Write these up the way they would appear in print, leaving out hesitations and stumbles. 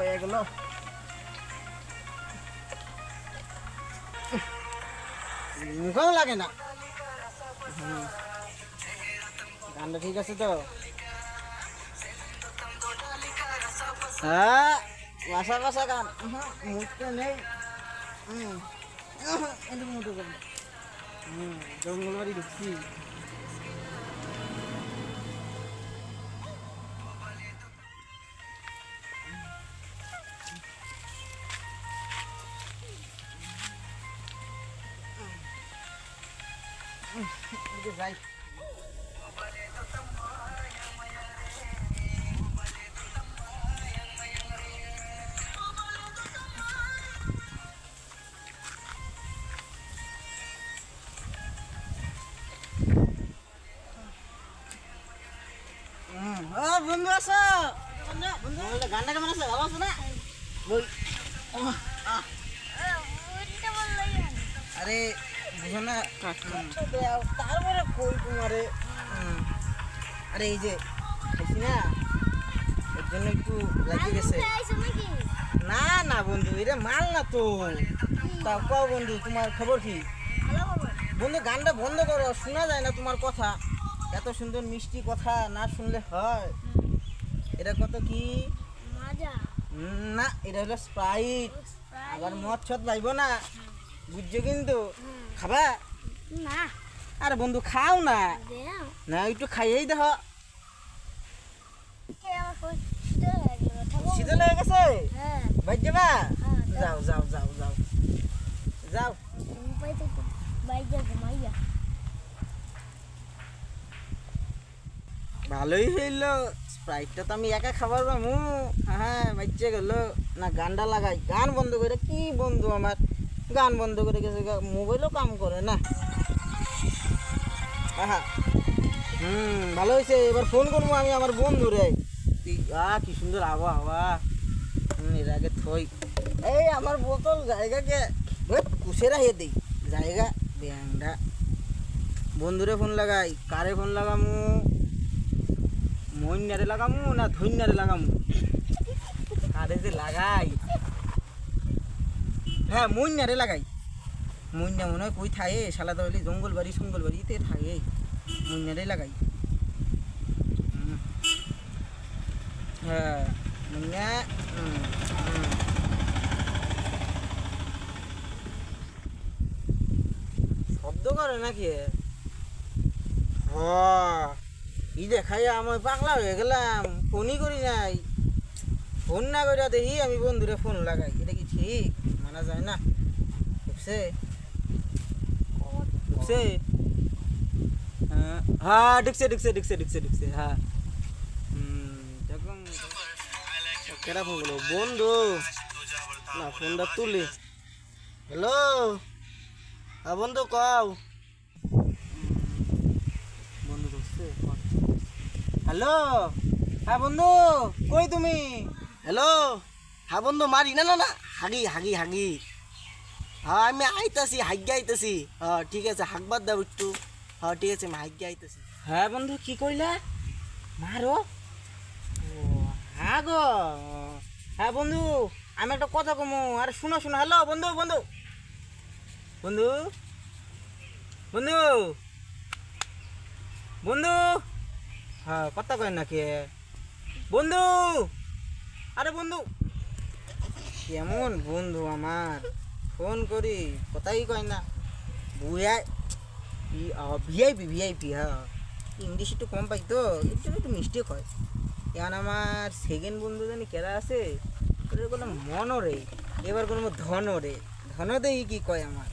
বেয়ে গেল। মুখেও লাগে না। গানটা ঠিক আছে তো? হ্যাঁ, বাসা বাসা গান মুখটা নেই। এটুকু মতো করবো। জঙ্গল বাড়ি ঢুকছি। যাই বন্ধু আছো? বন্ধু গানটা কেমন আছে? ভালো আছো না? আরে বুঝো না, তারপরে কই তোমারে। আরে এই যে খাইছি না, এর জন্য একটু লাগিয়ে গেছে। না না বন্ধু, এটা মাল না তো। তা কও বন্ধু, তোমার খবর কি? বন্ধু গানটা বন্ধ করো, শোনা যায় না তোমার কথা। এত সুন্দর মিষ্টি কথা না শুনলে হয়? এটা কত কি? না, এটা হলো স্প্রাইট। আবার মদ ছদ পাইব না, বুঝছো কিন্তু। খাবা না? আরে বন্ধু খাও না। না একটু খাইয়েই দেখো। শীতল হয়ে গেছে? বাইর যাবা? যাও যাও যাও যাও যাও। ভালোই হইলো, স্প্রাইটটা তো আমি একা খাবার পাবো। হ্যাঁ বাচ্চা গেল না। গানটা লাগাই, গান বন্ধ করে কি বন্ধু আমার গান বন্ধ করে গেছে, মোবাইলও কাম করে না। হ্যাঁ ভালো হয়েছে। এবার ফোন করবো আমি আমার বন্ধু রে। কি সুন্দর আবহাওয়া। এর আগে থই এই আমার বোতল জায়গাকে কুশে রাখিয়ে দিই জায়গা ব্যাংটা। বন্ধুরে ফোন লাগাই, কারে ফোন লাগামু? মইনারে লাগামু না ধন্যারে লাগামু? কারে যে লাগাই? হ্যাঁ মইনারে লাগাই। মইনা মনে হয় কই থাকে, শালা তো জঙ্গল বাড়িতে থাকে। মইনারে লাগাই। হ্যাঁ মইনা। শব্দ করে নাকি? ই দেখাই আমি পাগলা হয়ে গেলাম, ফোনই করি নাই। ফোন না করে দেখি আমি বন্ধুরে ফোন লাগাই, এটা কি ঠিক? মানা যায় না। ঢুকছে ঢুকছে। হ্যাঁ ঢুকছে ঢুকছে ঢুকছে ঢুকছে ঢুকছে। হ্যাঁ দেখুন কেরা ফোন করলো? বন্ধু না, ফোনটা তুলি। হ্যালো হ্যাঁ বন্ধু কও। বন্ধু ঢুকছে। হ্যালো হ্যাঁ বন্ধু কই তুমি? হ্যালো হ্যাঁ বন্ধু মারি না না না হাগি হাগি হাগি। হ্যাঁ আমি আইতাছি, হাগিয়া আইতাছি। হ্যাঁ ঠিক আছে, হাগবাদ দাও একটু। হ্যাঁ ঠিক আছে, আমি হাগিয়া আইতাছি। হ্যাঁ বন্ধু কি কইলা? মারো? হ্যাঁ গো। হ্যাঁ বন্ধু আমি একটা কথা কমু। আরে শুনো শুনো। হ্যালো বন্ধু বন্ধু বন্ধু বন্ধু বন্ধু। হ্যাঁ কথা কয় নাকি বন্ধু? আরে বন্ধু কেমন বন্ধু আমার, ফোন করি কথাই কয় না। বুয়া ভিআইপি ভিআইপি। হ্যাঁ ইংলিশ একটু কম পাই তো, এর জন্য একটু মিস্টেক হয়। এখন আমার সেকেন্ড বন্ধু জানি কেরা আছে, ওদের কোনো মনও রে। এবার কোনো ধন রে, ধন দেই কি কয় আমার।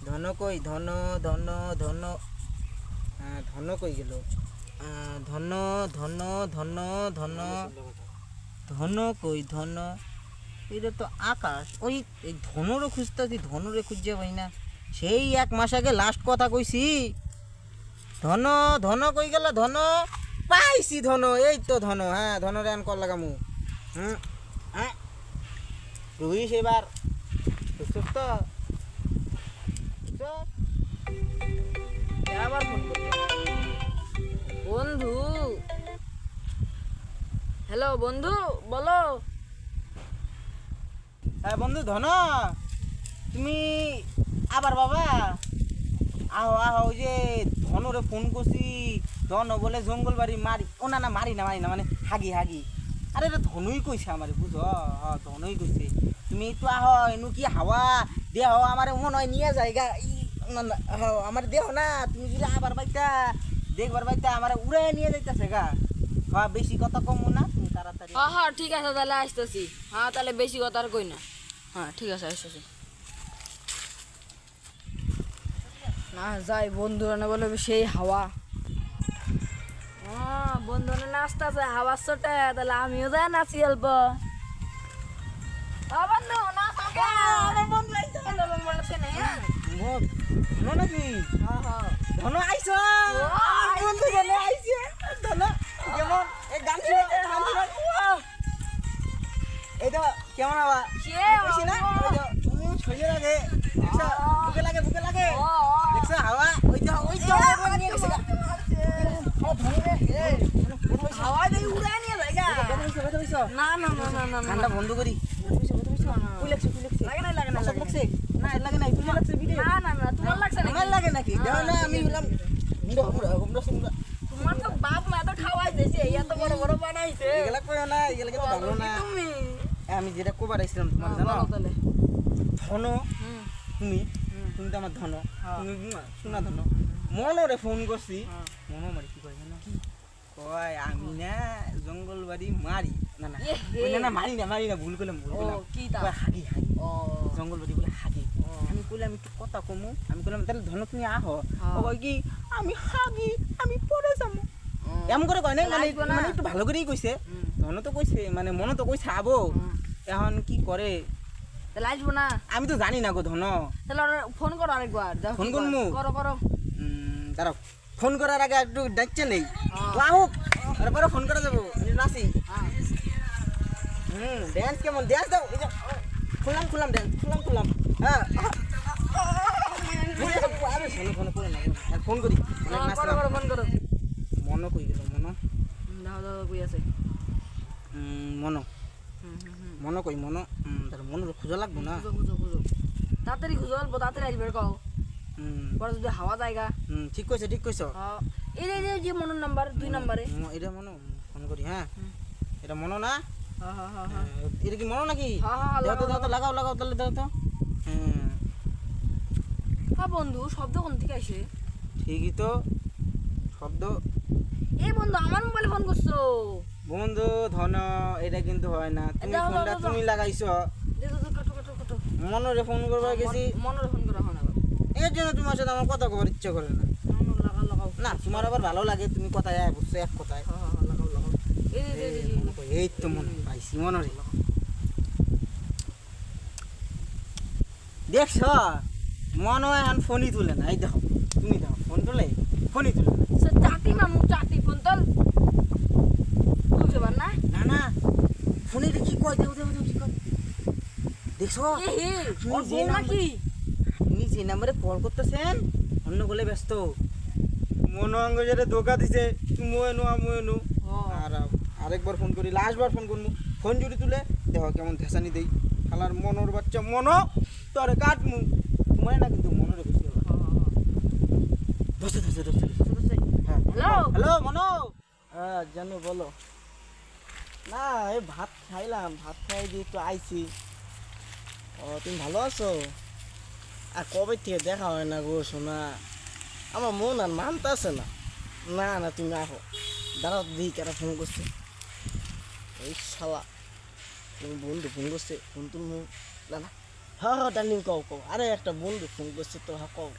ধন কই? ধন ধন ধন। হ্যাঁ ধন কই গেল? ধন ধন ধন ধন ধন কই? ধন এটা তো আকাশ। ওই ধনরও খুঁজতেছি, ধনরে খুঁজছে পাই না। সেই 1 মাস আগে লাস্ট কথা কইছি। ধন ধন কই গেল? ধন পাইছি, ধন এই তো ধন। হ্যাঁ ধনরে আন কল লাগামু। হ্যাঁ রুইস এবার সুস্থ আবার ফোন করবো। বন্ধু হ্যালো বন্ধু বলো। হ্যাঁ বন্ধু ধন, তুমি আবার বাবা আহো আহো। ওই যে ধনরে ফোন করছি, ধন বলে জঙ্গল বাড়ি মারি। ও না না মারি না মানে হাগি হাগি। আরে এটা ধনুই কইছে আমারে, বুঝো? হ্যাঁ ধনুই কইছে তুমি একটু আহো, এনু কি হাওয়া দেহ আমার মনে হয় নিয়ে যায়গা। না না আমার দেহ না, তুমি যদি আবার বাইতা দেখবার বাইতা আমার উড়ে নিয়ে যাইতেছে গা। হ্যাঁ বেশি কথা কমো না, তুমি তাড়াতাড়ি। হ্যাঁ হ্যাঁ ঠিক আছে, তাহলে আসতেছি। হ্যাঁ তাহলে বেশি কথা আর কই না। হ্যাঁ ঠিক আছে, আসতেছি। না যাই, বন্ধুরা বলে সেই হাওয়া। হ্যাঁ বন্ধুরা নাচতেছে হাওয়ার চোটে, তাহলে আমিও যাই নাচি অল্প। বন্ধু নাচ আমার বন্ধু আইছে, ধন নাকি? ধন আইছ? বন্ধু ধন আইছে। ধন কেমন এই গান শুনে এইটা কেমন আবা বেশি না? ছড়িয়ে লাগে দেখছো, বুকে লাগে দেখছো হাওয়া। ওইটা নিয়ে গেছে হাওয়া দিয়ে উড়াই নিয়ে যায় গা। না না না না না ঠান্ডা বন্ধ করি। লাগে না লাগে না লাগছে না, লাগে না, তুমি লাগছে ভিডিও। না না না তোমার লাগছে না, আমার লাগে নাকি? দেখো না আমি হলাম তোমার তো বাপ মা তো খাওয়াই দিয়েছে, এত বড় বড় বানাইছে। এগুলা কইও না, এগুলা কিন্তু ভালো না। তুমি আমি যেটা কোবার আইছিলাম তোমার জানো, তাহলে ধন তুমি তুমি তো আমার ধন, তুমি শোনা ধন। মনরে ফোন করছি, মনো মারি কি কয় জানো? কয় আমি না জঙ্গল বাড়ি মারি। না না ওই না না মারি না, ভুল করলাম কি তা? কয় হাগি ও জঙ্গল বাড়ি বলে হাগি। আমি কইলাম একটু কথা কমু, আমি কইলাম তাহলে ধন তুমি আহো। ও কয় কি আমি হাগি, আমি পরে যাবো এমন করে কয় না, মানে একটু ভালো করেই কইছে। ধন তো কইছে, মানে মনে তো কইছে আবো, এখন কি করে তাহলে আসবো না? আমি তো জানি না গো ধন। তাহলে ফোন করো আরেকবার। ফোন করমু? করো দাঁড়াও, ফোন করার আগে একটু ডাকছে নেই তো আহুক, তারপরে ফোন করা যাবো। নাচি ড্যান্স কেমন? ড্যান্স দাও। এই যে খুললাম ড্যান্স, খুললাম। হ্যাঁ আরে শোনো করে না, ফোন করি। ফোন করো। মনো কই গেল? দাও কই আছে? মনো কই? তার মনোর খোঁজা লাগবো না? খুঁজো তাড়াতাড়ি খুঁজো, অল্প তাড়াতাড়ি আসবে কও। পরে যদি হাওয়া জায়গা। ঠিক কইছ। এই যে মনোর নাম্বার 2 নম্বরে এটা মনো, ফোন করি। হ্যাঁ এটা মনো না? হ্যাঁ এটা কি মনো নাকি? হ্যাঁ লাগাও তাহলে দাও তো। হ্যাঁ বন্ধু, শব্দ কোন থেকে আসে? ঠিকই তো শব্দ। এই বন্ধু আমার মোবাইলে ফোন করছো। বন্ধু ধন, এটা কিন্তু হয় না। তুমি দাও, ফোনটা দাও। তুমি লাগাইছো, দে কাটো। মনোরে ফোন করবার গেছি, মনোর ফোন করা হয় না। এর জন্য তোমার সাথে আমার কথা কবার ইচ্ছা করে না। লাগাও না তোমার আবার ভালো লাগে, তুমি কথায় বুঝছো এক কথায়। লাগাও এই তো মনে পাইছি মনোরে। দেখছ মনে হয় এখন ফোনই তুলে না। এই দেখো তুমি দেখো ফোন তুলে, ফোনই তুলে না। চাটি ফোন তোল বুঝবার না। না ফোনে কি কয়? দেও কি কয় দেখছো? নাকি আপনি যে নাম্বারে কল করতেছেন অন্য বলে ব্যস্ত। মনো অঙ্গ যেটা ধোকা দিছে, তুমি এনো আর আরেকবার ফোন করি, লাস্টবার ফোন করবো। ফোন যদি তুলে দেখো কেমন ধেসানি দেই। খালার মনোর বাচ্চা মনো, তোরে কাটমু। তোমায় না কিন্তু মনোরে বেশি হবে। ধরছে। হ্যালো মনো। হ্যাঁ জানো বলো। না এই ভাত খাইলাম, ভাত খাই দিয়ে একটু আইছি। ও তুমি ভালো আছো? আর কবে থেকে দেখা হয় না গো শোনা, আমার মন আর মানতেছে না। না তুমি আহো, দাঁড়াও দিই কেটা ফোন করছে। এই শালা তুমি বন্ধু ফোন করছে, ফোন তুলমু না। হ্যাঁ ডার্লিং কও। আরে একটা বন্ধু ফোন করছে তো। হ্যাঁ কও।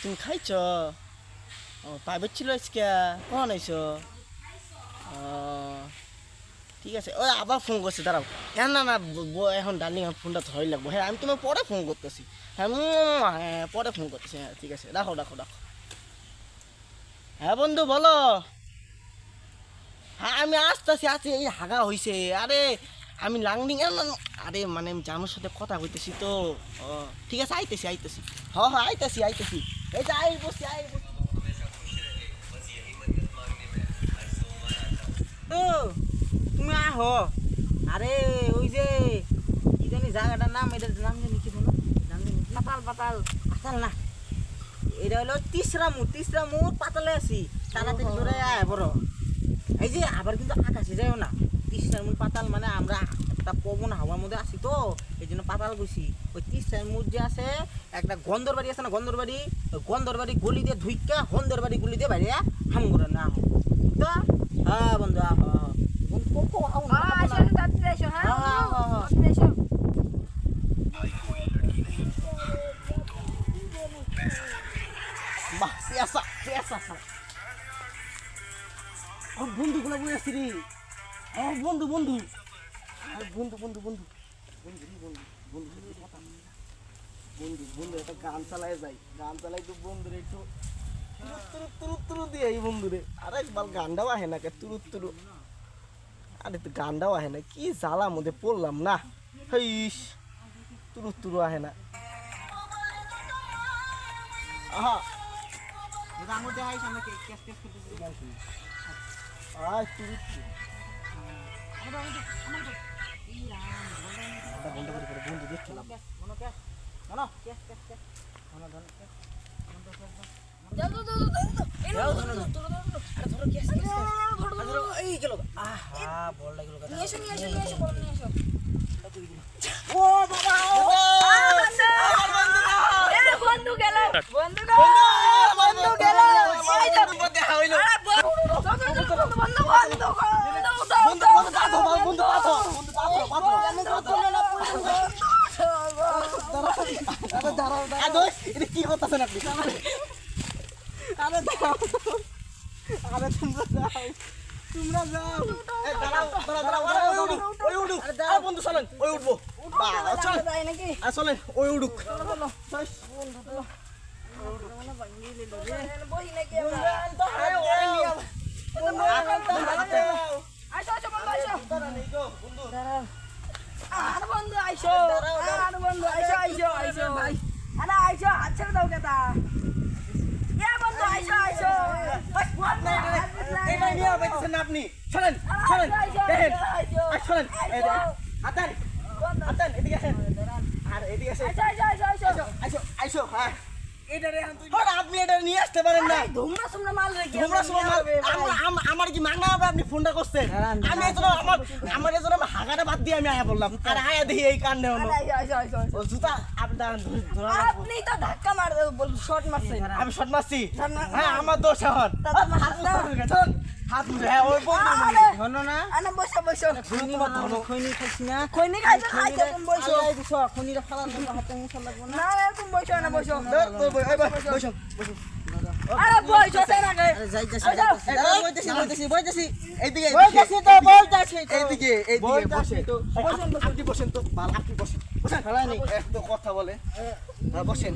তুমি খাইছ? প্রাইভেট ছিল আজকে, কখন আইছ? ঠিক আছে, ওই আবার ফোন করছে, দাঁড়াও। না এখন ডার্লিং ফোনটা ধরে লাগবো। হ্যাঁ আমি তোমার পরে ফোন করতেছি। হ্যাঁ পরে ফোন করতেছি। হ্যাঁ ঠিক আছে, রাখো। হ্যাঁ বন্ধু বলো। হ্যাঁ আমি আছি। এই হাগা হইছে। আরে আমি লাংডিং, আরে মানে আমি জানোর সাথে কথা কইতেছি তো। ঠিক আছে আইতেছি। হ্যাঁ আইতেছি। এই যে আই বসছি। তুমি আহো, আরে ওই যে কি জানি জায়গাটার নাম, এটার নাম জানি কি বলো, নাম জানি কি? পাতাল পাতাল পাতাল না, এটা হলো তিসরা মোড় পাতালে আছি, তাড়াতাড়ি ধরে আয় বড়। এই যে আবার কিন্তু আকাশে যাইও না, তিসরা মোড় পাতাল মানে আমরা একটা পবন হাওয়ার মধ্যে আছি তো এই জন্য পাতাল গেছি। ওই তিসরা মোড় যে আছে একটা গন্ধর বাড়ি আছে না, গন্ধর বাড়ি, ওই গন্ধর বাড়ি গলি দিয়ে ধুইকা গন্ধর বাড়ি গলি দিয়ে বাইরে হাম করে না তো। হ্যাঁ বন্ধু আসো তাড়াতাড়ি আসো। হ্যাঁ হ্যাঁ, হ্যাঁ, হ্যাঁ। তাড়াতাড়ি আসো। বাহ পেয়াসা পেয়াসা বন্ধুগুলো বই আসছি রে, বন্ধু বন্ধু বন্ধু বন্ধু বন্ধু বন্ধু একটা গান চালায় যাই, গান চালাই তো বন্ধুরে একটু তুরু দিয়ে এই বন্ধুরে। আরে একবার গানটাও আহে না, তুরু আরে তো গানটাও আহে না, কি জ্বালার মধ্যে পড়লাম না, হেইস তুরু আহে না। আহা আঙুল দেখাই সামনে ক্যাশ করতেছি গান শুনি। আয় তুরু বন্ধ করে বন্ধু দেখছিলাম মনো ক্যাশ মনো ক্যাশ মনো ধন যাও যাও যাও যাও। এই যাও, ধরো ধরো, ধরো ধরো। আরে ধরো ক্যাশ ধরো এই গেল। আহা বলটা গেল কথা। নিয়ে এসো বল নিয়ে এসো। ও বাবা বন্ধু গেল বন্ধু গেল। এই যে বন্ধু দেখা হইলো। এটা কি করতেছেন আপনি? আরে তোমরা যাও এই দাঁড়াও ওই উঠুক আরে বন্ধু চলেন ওই উঠবো চলেন নাকি চলেন ওই উঠুক বই নাকি আর বন্ধু আইসো আর বন্ধু আইসো আইসো আইসো আরে আইসো আচ্ছা দাও কেতা এ বন্ধু আইসো আইসো এটা নিয়ে বাইতেছেন আপনি চলেন চলেন দেখেন চলেন হাতান হাতান এদিকে আসেন আর এদিকে আসেন আইসো আইসো হ্যাঁ আপনি এটা নিয়ে আসতে পারেন না। ধুমরা সুমরা মাল রেখে আমার কি মাগনা হবে আপনি ফোনটা করছেন? আমি এজন্য আমার এজন্য হাগাটা বাদ দিয়ে আমি আয়া বললাম আর আয়া দেখি এই কারণে হলো ও জুতা আপনি আপনি তো ধাক্কা মার শট মারছেন আমি শট মারছি হ্যাঁ আমার দোষ এখন হাত মুছে হ্যাঁ ওই বন্ধু না আনা বসো বসো খৈনি মত ধরো খৈনি খাইছি না খৈনি খাইতে খাইতে তুমি বসো দিছো খৈনিটা ফালান হাতে মুছে লাগবো না না তুমি বসো না বসো বসো আরে বসো সেন আগে আরে যাইতাছি বইতাছি এইদিকে এইদিকে বসেন তো আপনি বসেন তো ভালো আপনি বসেন ফেলানি একটু কথা বলে বসেন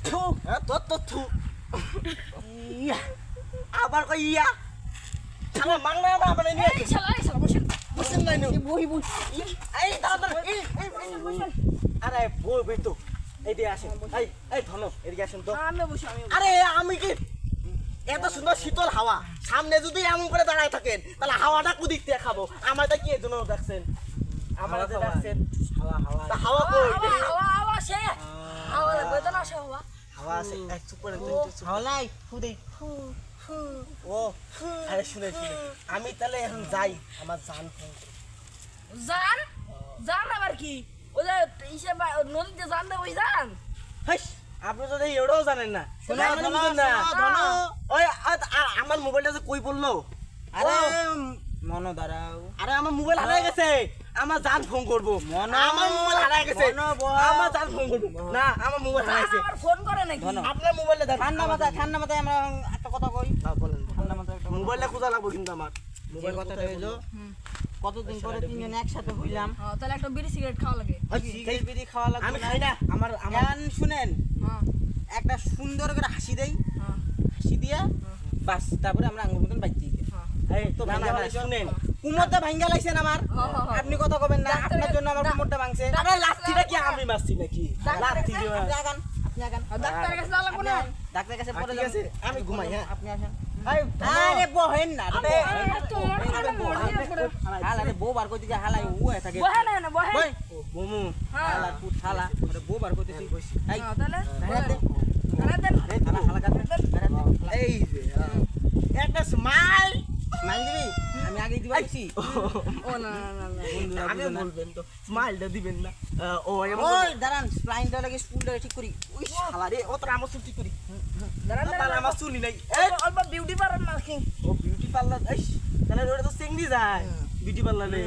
থু তো থু আবার কই ইয়া শালা মাংনা আমরা নিয়ে এই শালা বসেন বসেন নাই বই এই দাদা এই আরে বই তো এইদিকে আসেন এই ধনো এদিকে আসেন তো আমি বসি আরে আমি কি এত সুন্দর শীতল হাওয়া সামনে যদি এমন করে দাঁড়ায় থাকেন তাহলে হাওয়াটা কুদিক দিয়ে খাবো আমাদের কি এর জন্য ডাকছেন আমাদের ডাকছেন হাওয়া কই হাওয়া সে হাওয়া লাগবে তো না হাওয়া হাওয়া আছে এক চুপ করে হাওয়া নাই খুদে ও আরে শুনে আমি তাহলে এখন যাই আমার জান জান জান আবার কি ওই যে ইসে নদীতে জান দেব ওই জান হাইস আপনি তো এটাও জানেন না শুনে না ওই আমার মোবাইলটা যে কই পড়লো আরে মনো দাঁড়াও আরে আমার মোবাইল হারাই গেছে আমার জান ফোন করবো আমার মোবাইল হারাই গেছে আমার জান ফোন করবো না আমার মোবাইল হারাইছে আমার ফোন করে নাকি আপনার মোবাইলটা ঠান্ডা মাথায় আমরা একটা কথা কই বলেন ঠান্ডা মাথায় একটা মোবাইলটা খোঁজা লাগবে কিন্তু আমার মোবাইল কথাটা হইলো কতদিন পরে তিনজন একসাথে হইলাম তাহলে একটা বিড়ি সিগারেট খাওয়া লাগে সিগারেট বিড়ি খাওয়া লাগবে আমি খাই না আমার গান শুনেন একটা সুন্দর করে হাসি দেই হাসি দিয়া বাস তারপরে আমরা আঙ্গুর মতন বাইতে এই তো ভাঙা শুনেন কুমোরটা ভাঙা লাইছেন আমার আপনি কথা কবেন না আপনার জন্য আমার কুমোরটা ভাঙছে আরে লাঠিটা কি আমি মারছি নাকি লাঠি দিয়ে আপনি আগান ডাক্তারের কাছে যাওয়া লাগবে না ডাক্তারের কাছে পরে যাচ্ছে আমি ঘুমাই হ্যাঁ আপনি আসেন আরে বহেন না রে তোমার সাথে মরিয়ে পড়ে হালা বউ বার কইতে হালাই ও থাকে বহে না বহে বই বমু হালা পুত হালা আরে বউ বার কইতেছি এই তাহলে বেড়াতে দেন হালা হালা কাতে বেড়াতে এই যে একটা স্মাইল মাইল দিবি আমি আগে দিবাইছি ও না না না বন্ধুরা আগে বলবেন তো স্মাইলটা দিবেন না ও ওই দাঁড়ান স্প্লাইনটা লাগে স্পুলটা ঠিক করি ওই শালা রে ও তো আমার চুল ঠিক করি দাঁড়ান তাহলে আমার চুলই নাই অল্প বিউটি পার্লার মার্কিং ও বিউটি পার্লার এই তাহলে ওটা তো চেঙ্গি যায় বিউটি পার্লারে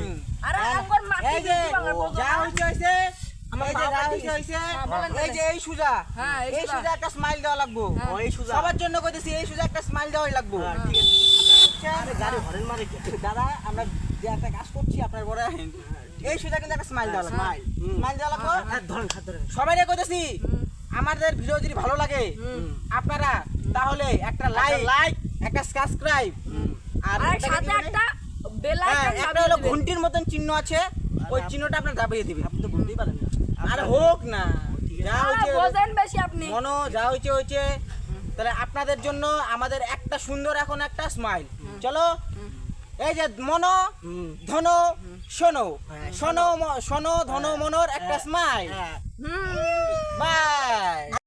আরে আঙ্গুর মাটি এই যে বিউটি পার্লার বলতো যা হইছে হইছে আমার যা হইছে হইছে এই যে এই সুজা হ্যাঁ, এই এই সুজা। সুজা একটা স্মাইল দেওয়া লাগবো ও এই সুজা সবার জন্য কইতেছি এই সুজা একটা স্মাইল দেওয়াই লাগবো ঠিক আছে আরে গাড়ি হরেন মারে কে দাদা আমরা যে একটা কাজ করছি আপনার বড় এই সুজা কিন্তু একটা স্মাইল দেওয়া লাগবে স্মাইল স্মাইল দেওয়া লাগবো ধরেন খাত ধরেন সবাই কইতেছি আমাদের ভিডিও যদি ভালো লাগে আপনারা তাহলে একটা লাইক একটা সাবস্ক্রাইব আর আর একটা সাথে কি জানি? একটা বেল হ্যাঁ, আইকন একটা হলো ঘন্টির মতন চিহ্ন আছে ওই চিহ্নটা আপনার দাবিয়ে দিবেন আপনি তো বলতেই পারেন না আরে হোক না যা হইছে বোঝেন বেশি আপনি মনো যা হইছে হইছে তাহলে আপনাদের জন্য আমাদের একটা সুন্দর এখন একটা স্মাইল চলো এই যে মনো ধন শোনো শোনো শোনো ধন মনোর একটা স্মাইল হ্যাঁ হুম বাই